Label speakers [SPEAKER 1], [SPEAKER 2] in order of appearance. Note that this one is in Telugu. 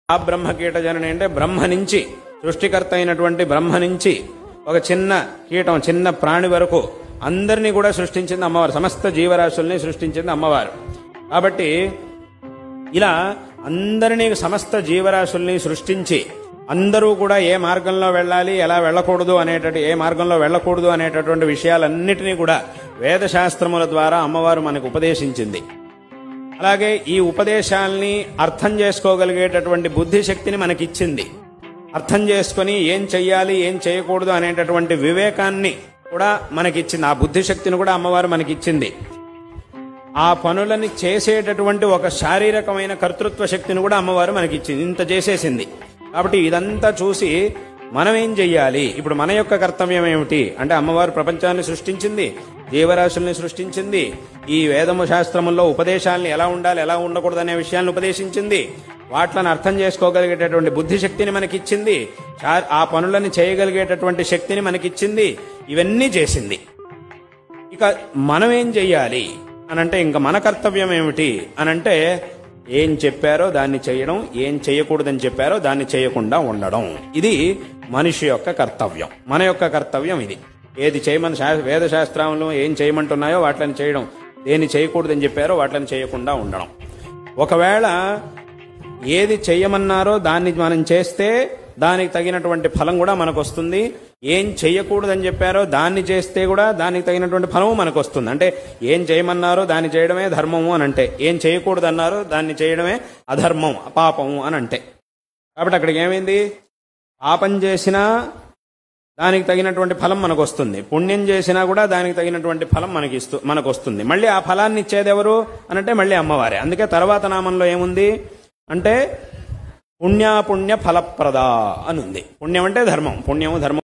[SPEAKER 1] ఆ బ్రహ్మ కీట జనని అంటే బ్రహ్మ నుంచి సృష్టికర్త అయినటువంటి బ్రహ్మ నుంచి ఒక చిన్న కీటం చిన్న ప్రాణి వరకు అందరినీ కూడా సృష్టించింది అమ్మవారు. సమస్త జీవరాశుల్ని సృష్టించింది అమ్మవారు. కాబట్టి ఇలా అందరినీ సమస్త జీవరాశుల్ని సృష్టించి అందరూ కూడా ఏ మార్గంలో వెళ్ళాలి, ఎలా వెళ్ళకూడదు ఏ మార్గంలో వెళ్ళకూడదు అనేటటువంటి విషయాలన్నిటినీ కూడా వేదశాస్త్రముల ద్వారా అమ్మవారు మనకు ఉపదేశించింది. అలాగే ఈ ఉపదేశాల్ని అర్థం చేసుకోగలిగేటటువంటి బుద్ధిశక్తిని మనకిచ్చింది. అర్థం చేసుకుని ఏం చెయ్యాలి ఏం చేయకూడదు అనేటటువంటి వివేకాన్ని కూడా మనకిచ్చింది. ఆ బుద్ధిశక్తిని కూడా అమ్మవారు మనకిచ్చింది. ఆ పనులని చేసేటటువంటి ఒక శారీరకమైన కర్తృత్వ శక్తిని కూడా అమ్మవారు మనకిచ్చింది. ఇంత చేసేసింది. కాబట్టి ఇదంతా చూసి మనం ఏం చెయ్యాలి, ఇప్పుడు మన యొక్క కర్తవ్యం ఏమిటి అంటే అమ్మవారు ప్రపంచాన్ని సృష్టించింది, జీవరాశుల్ని సృష్టించింది, ఈ వేదము శాస్త్రముల్లో ఉపదేశాలను ఎలా ఉండాలి ఎలా ఉండకూడదు అనే విషయాలను ఉపదేశించింది, వాటిని అర్థం చేసుకోగలిగేటటువంటి బుద్ధిశక్తిని మనకిచ్చింది, ఆ పనులను చేయగలిగేటటువంటి శక్తిని మనకిచ్చింది, ఇవన్నీ చేసింది. ఇక మనం ఏం చెయ్యాలి అనంటే ఇంకా మన కర్తవ్యం ఏమిటి అనంటే ఏం చెప్పారో దాన్ని చేయడం, ఏం చేయకూడదని చెప్పారో దాన్ని చేయకుండా ఉండడం. ఇది మనిషి యొక్క కర్తవ్యం. మన యొక్క కర్తవ్యం ఇది. ఏది చేయమని వేదశాస్త్రంలో ఏం చేయమంటున్నాయో వాటిని చేయడం, దేన్ని చేయకూడదని చెప్పారో వాటిని చేయకుండా ఉండడం. ఒకవేళ ఏది చేయమన్నారో దాన్ని మనం చేస్తే దానికి తగినటువంటి ఫలం కూడా మనకు వస్తుంది. ఏం చేయకూడదని చెప్పారో దాన్ని చేస్తే కూడా దానికి తగినటువంటి ఫలము మనకు వస్తుంది. అంటే ఏం చేయమన్నారో దాన్ని చేయడమే ధర్మము అని అంటే, ఏం చేయకూడదన్నారో దాన్ని చేయడమే అధర్మం అపాపము అని అంటే. కాబట్టి అక్కడికి ఏమైంది, పాపం చేసినా దానికి తగినటువంటి ఫలం మనకు వస్తుంది, పుణ్యం చేసినా కూడా దానికి తగినటువంటి ఫలం మనకు వస్తుంది. మళ్ళీ ఆ ఫలాన్ని ఇచ్చేది ఎవరు అనంటే మళ్ళీ అమ్మవారే. అందుకే తర్వాత నామంలో ఏముంది అంటే పుణ్యాపుణ్య ఫలప్రద అని ఉంది. పుణ్యం అంటే ధర్మం, పుణ్యము ధర్మం